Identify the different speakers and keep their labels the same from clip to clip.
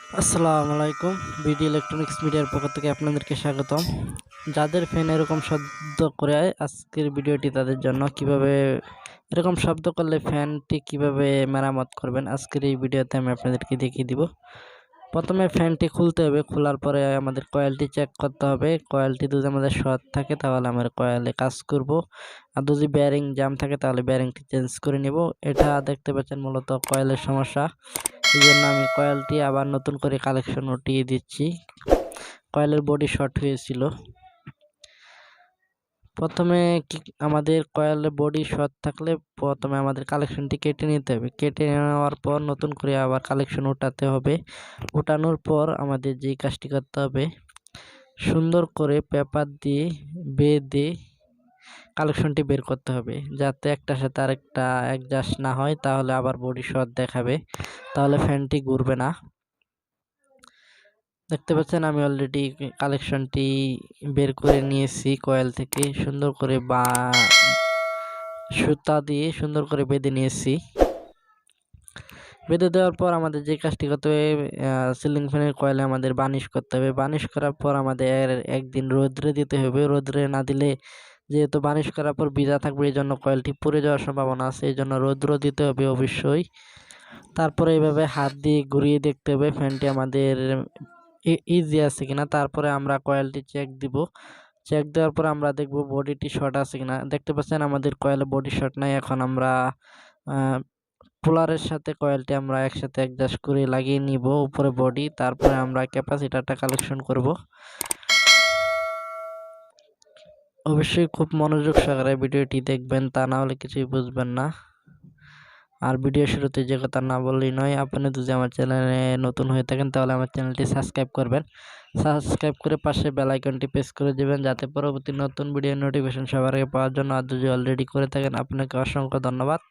Speaker 1: আসসালামু আলাইকুম। BD electronics মিডিয়ার পক্ষ থেকে আপনাদেরকে স্বাগতম। যাদের ফ্যান এরকম শব্দ করে, আজকের ভিডিওটি তাদের জন্য। কিভাবে এরকম শব্দ করলে ফ্যানটি কিভাবে মেরামত করবেন, আজকের এই ভিডিওতে আমি আপনাদেরকে দেখিয়ে দিব। প্রথমে ফ্যানটি খুলতে হবে, খোলার পরে আমাদের কয়েলটি চেক করতে হবে। কয়েলটি যদি আমাদের শর্ট থাকে তাহলে আমরা কয়েলে কাজ করব, আর যদি বেয়ারিং জাম থাকে তাহলে বেয়ারিংটি চেঞ্জ করে নেব। এটা দেখতে পাচ্ছেন মূলত কয়েলের সমস্যা, এই জন্য আমি কয়েলটি আবার নতুন করে কালেকশন উঠিয়ে দিচ্ছি। কয়েলের বডি শর্ট হয়েছিল। প্রথমে আমাদের কয়েলের বডি শর্ট থাকলে প্রথমে আমাদের কালেকশনটি কেটে নিতে হবে। কেটে নেওয়ার পর নতুন করে আবার কালেকশন উঠাতে হবে। উঠানোর পর আমাদের যে কাজটি করতে হবে, সুন্দর করে পেপার দিয়ে বেঁধে কালেকশনটি বের করতে হবে, যাতে একটার সাথে আরেকটা অ্যাডজাস্ট না হয়, তাহলে আবার বডি শর্ট দেখাবে, তাহলে ফ্যানটি ঘুরবে না। দেখতে পাচ্ছেন আমি অলরেডি কালেকশনটি বের করে নিয়েছি কয়েল থেকে, সুন্দর করে বা সুতা দিয়ে সুন্দর করে বেঁধে নিয়েছি। বেঁধে দেওয়ার পর আমাদের যে কাজটি করতে হবে, সিলিং ফ্যানের কয়েলে আমাদের বার্নিশ করতে হবে। বার্নিশ করার পর আমাদের একদিন রোদ্রে দিতে হবে। রোদ্রে না দিলে, যেহেতু বার্নিশ করার পর ভিজা থাকবে, এই জন্য কয়েলটি পুড়ে যাওয়ার সম্ভাবনা আছে, এই জন্য রৌদ্র দিতে হবে অবশ্যই। তারপরে এইভাবে হাত দিয়ে ঘুরিয়ে দেখতে হবে ফ্যানটি আমাদের ইজি আছে কিনা। তারপরে আমরা কয়েলটি চেক দিব। চেক দেওয়ার পর আমরা দেখব বডিটি শর্ট আছে কিনা। দেখতে পাচ্ছেন আমাদের কয়েলে বডি শর্ট নাই। এখন আমরা পোলারের সাথে কয়েলটি আমরা একসাথে অ্যাডজাস্ট করে লাগিয়ে নিব উপরে বডি। তারপরে আমরা ক্যাপাসিটরটা কালেকশন করব। অবশ্যই খুব মনোযোগ সহকারে ভিডিওটি দেখবেন, তা না হলে কিছুই বুঝবেন না। আর ভিডিও শুরুতে যে কথা না বললেই নয়, আপনি যদি আমার চ্যানেলে নতুন হয়ে থাকেন তাহলে আমার চ্যানেলটি সাবস্ক্রাইব করবেন। সাবস্ক্রাইব করে পাশে বেল আইকনটি প্রেস করে দেবেন, যাতে পরবর্তী নতুন ভিডিও নোটিফিকেশন সবার আগে পাওয়ার জন্য। আর যদি অলরেডি করে থাকেন, আপনাকে অসংখ্য ধন্যবাদ।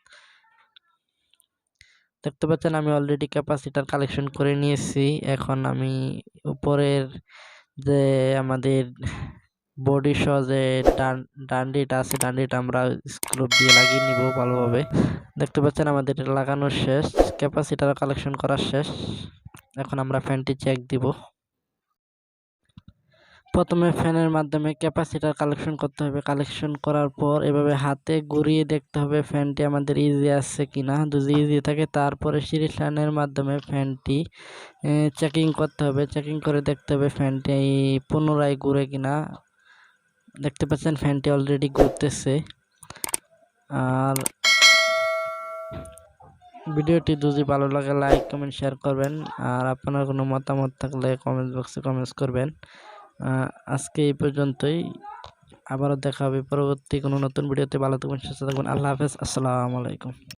Speaker 1: দেখতে পাচ্ছেন আমি অলরেডি ক্যাপাসিটার কালেকশন করে নিয়েছি। এখন আমি উপরের যে আমাদের বডি সহ যে ডান্ডিটা আছে, ডান্ডিটা আমরা স্ক্রু দিয়ে লাগিয়ে নিব ভালোভাবে। দেখতে পাচ্ছেন আমাদের লাগানো শেষ, ক্যাপাসিটার কালেকশন করা শেষ। এখন আমরা ফ্যানটি চেক দিব। প্রথমে ফ্যানের মাধ্যমে ক্যাপাসিটার কালেকশন করতে হবে। কালেকশন করার পর এভাবে হাতে ঘুরিয়ে দেখতে হবে ফ্যানটি আমাদের ইজি আছে কিনা। যদি ইজি থাকে তারপরে সিরিজ লাইনের মাধ্যমে ফ্যানটি চেকিং করতে হবে। চেকিং করে দেখতে হবে ফ্যানটি পুনরায় ঘুরে কিনা। দেখতে পাচ্ছেন ফ্যানটি অলরেডি ঘুরতেছে। আর ভিডিওটি যদি ভালো লাগে লাইক কমেন্ট শেয়ার করবেন, আর আপনার কোনো মতামত থাকলে কমেন্ট বক্সে কমেন্টস করবেন। আজকে এই পর্যন্তই, আবারও দেখা হবে পরবর্তী কোনো নতুন ভিডিওতে। ভালো থাকবেন, সুস্থ থাকবেন। আল্লাহ হাফেজ, আসসালামু আলাইকুম।